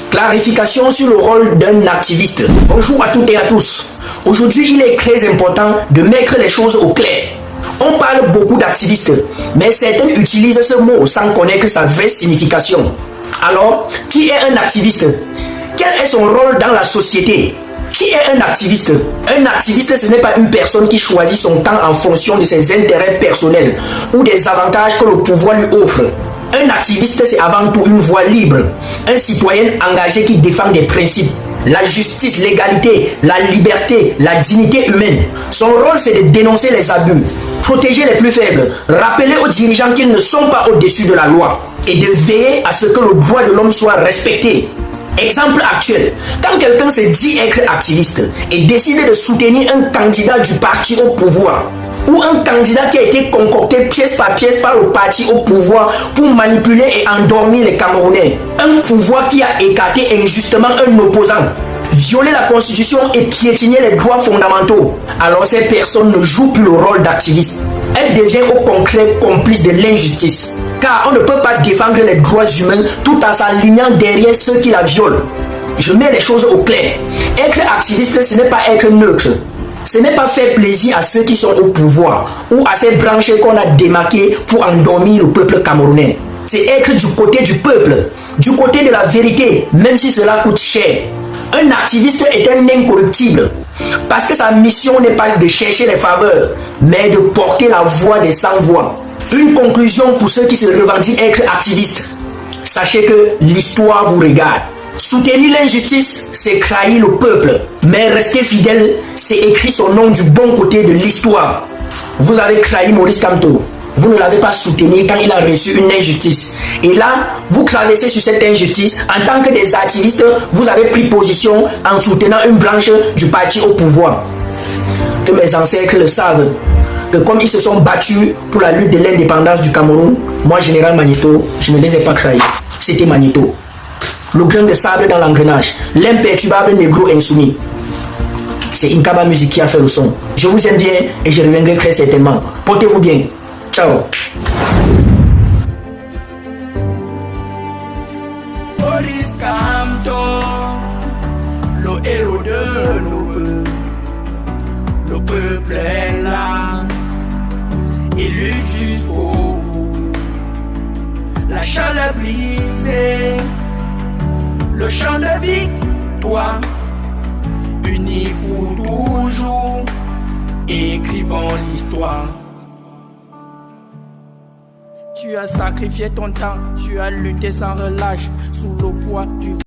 Clarification sur le rôle d'un activiste. Bonjour à toutes et à tous. Aujourd'hui, il est très important de mettre les choses au clair. On parle beaucoup d'activistes, mais certains utilisent ce mot sans connaître sa vraie signification. Alors, qui est un activiste? Quel est son rôle dans la société? Qui est un activiste? Un activiste, ce n'est pas une personne qui choisit son temps en fonction de ses intérêts personnels ou des avantages que le pouvoir lui offre. Un activiste, c'est avant tout une voix libre, un citoyen engagé qui défend des principes, la justice, l'égalité, la liberté, la dignité humaine. Son rôle, c'est de dénoncer les abus, protéger les plus faibles, rappeler aux dirigeants qu'ils ne sont pas au-dessus de la loi et de veiller à ce que le droit de l'homme soit respecté. Exemple actuel, quand quelqu'un se dit être activiste et décide de soutenir un candidat du parti au pouvoir, ou un candidat qui a été concocté pièce par le parti au pouvoir pour manipuler et endormir les Camerounais, un pouvoir qui a écarté injustement un opposant, violer la constitution et piétiner les droits fondamentaux, alors ces personnes ne jouent plus le rôle d'activiste. Elles deviennent au concret complices de l'injustice. Car on ne peut pas défendre les droits humains tout en s'alignant derrière ceux qui la violent. Je mets les choses au clair. Être activiste, ce n'est pas être neutre. Ce n'est pas faire plaisir à ceux qui sont au pouvoir ou à ces branches qu'on a démarquées pour endormir le peuple camerounais. C'est être du côté du peuple, du côté de la vérité, même si cela coûte cher. Un activiste est un incorruptible parce que sa mission n'est pas de chercher les faveurs, mais de porter la voix des sans-voix. Une conclusion pour ceux qui se revendiquent être activistes. Sachez que l'histoire vous regarde. Soutenir l'injustice, c'est trahir le peuple. Mais rester fidèle, c'est écrire son nom du bon côté de l'histoire. Vous avez trahi Maurice Kamto. Vous ne l'avez pas soutenu quand il a reçu une injustice. Et là, vous traversez sur cette injustice. En tant que des activistes, vous avez pris position en soutenant une branche du parti au pouvoir. Que mes ancêtres le savent. Que comme ils se sont battus pour la lutte de l'indépendance du Cameroun, moi, Général Magnéto, je ne les ai pas trahis. C'était Magnéto. Le grain de sable dans l'engrenage. L'imperturbable négro insoumis. C'est Inkaba Music qui a fait le son. Je vous aime bien et je reviendrai très certainement. Portez-vous bien. Ciao. Maurice Kamto, le héros de nos voeux. Le peuple est là. Il lutte jusqu'au bout. La chaleur brisée, le chant de victoire, unis pour toujours, écrivons l'histoire. Tu as sacrifié ton temps, tu as lutté sans relâche, sous le poids du